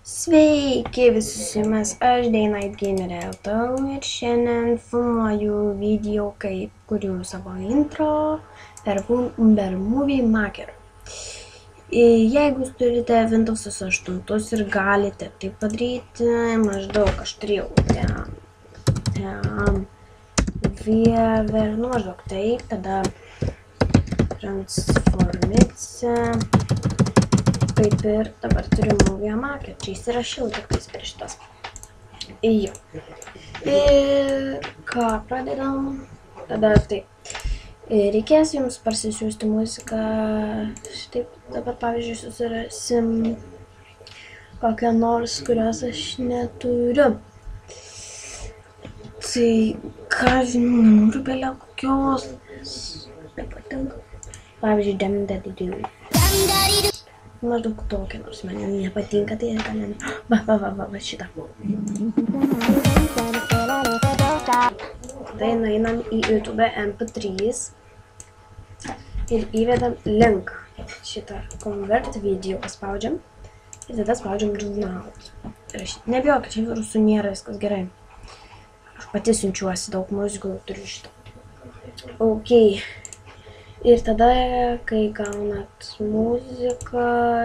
Sveiki visi su jumis, aš Daynight Gamer LT ir šiandien filmuoju video, kaip kuriu savo intro per Movie Maker. Jeigu jūs turite Windows 8 ir galite tai padaryti, maždaug aš turėjau maždaug taip, tada transformice. Kaip ir dabar turiu Movie Maker, čia įsirašiau tik tais prieš tas. Jo. Ir ką pradedam? Tada taip. Reikės jums parsisiųsti muziką. Štaip dabar pavyzdžiui susirasim kokią nors, kurios aš neturiu. Tai ką žinau, nenoriu belė kokios. Nepatinka. Pavyzdžiui, Dam-Daddy-Doo. Maždaug tokia, nors man nepatinka, tai gal va, šitą. Tai nueinam į YouTube MP3 ir įvedam link. Šitą convert video paspaudžiam ir tada spaudžiam download. Nebijokit, čia virusų nėra, viskas gerai. Aš pati siunčiuosi, daug muzikų turiu šitą. Ok. Ir tada, kai gaunat muziką,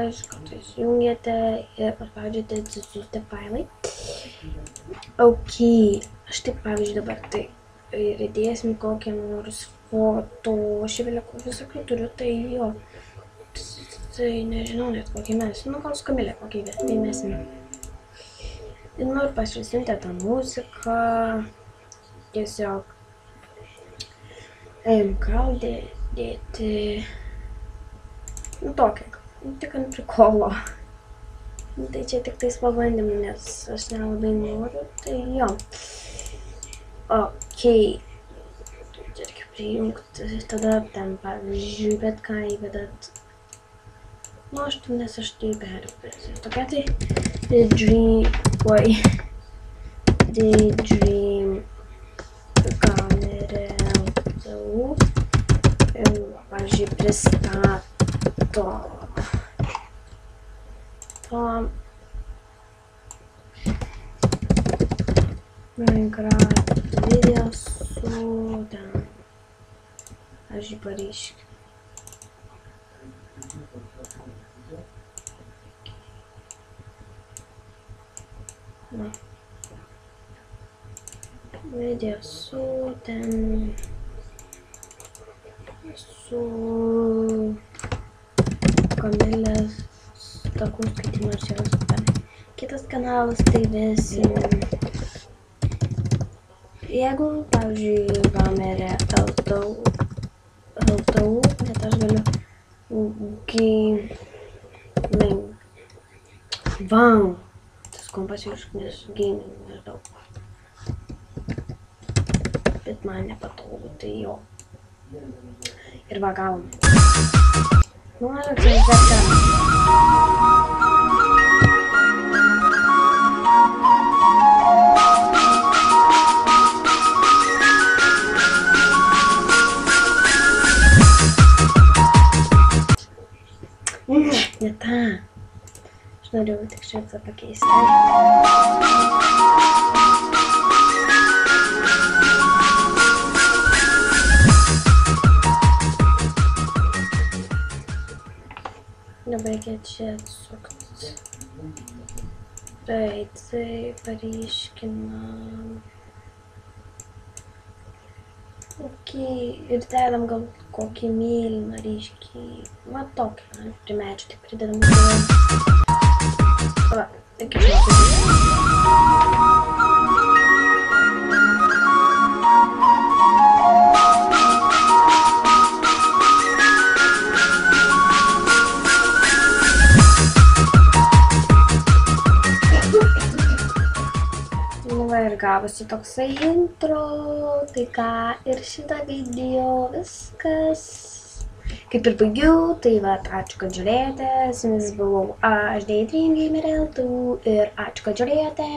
iš karto įsijungiate ir paspaudžiate atsisiųsti failai. Ok, aš taip pavyzdžiui dabar tai įdėsim kokią nors foto, aš visokių turiu, tai jo. Tai nežinau net kokį mes, gal skamilę kokį įmesim. Ir noriu pasisiuntę tą muziką, tiesiog gal dėti tokią, tik ant prikolo. Tai čia tik tais pabandymų, nes aš nelabai noriu, tai jo. Ok. Čia reikia prijungti, tada ten pavyzdžiui, bet ką įvedat. Nu, nes aš tai perėsiu. Tokia tai The Dream Gamer LT. Pavyzdžiui, pristato Minecraft video su ten, pavyzdžiui, pareiškia. Video su ten, su Kamilės takų skaitimas yra super. Kitas kanalas tai visi. Jeigu, pavyzdžiui, Gamerė LTU, bet aš galiu gaming. Wow! Tas kompas nes gaming maždaug. Bet man nepatogu, tai jo. Ir va gavom. Nu, maždaug čia verta. Ne tą. Aš norėjau tik šitą pakeisti. Dabar reikia čia atsukti. Tai paryškinam. Ok, ir dedam gal kokį mėlyną ryškį. Va tokį, primečiu, tik pridedam. Va, tik ir gavosi toksai intro, tai ką, ir šitą video viskas. Kaip ir baigiau, tai va, ačiū, kad žiūrėjote, su jumis buvau aš Daydream Gamer LT ir ačiū, kad žiūrėjote.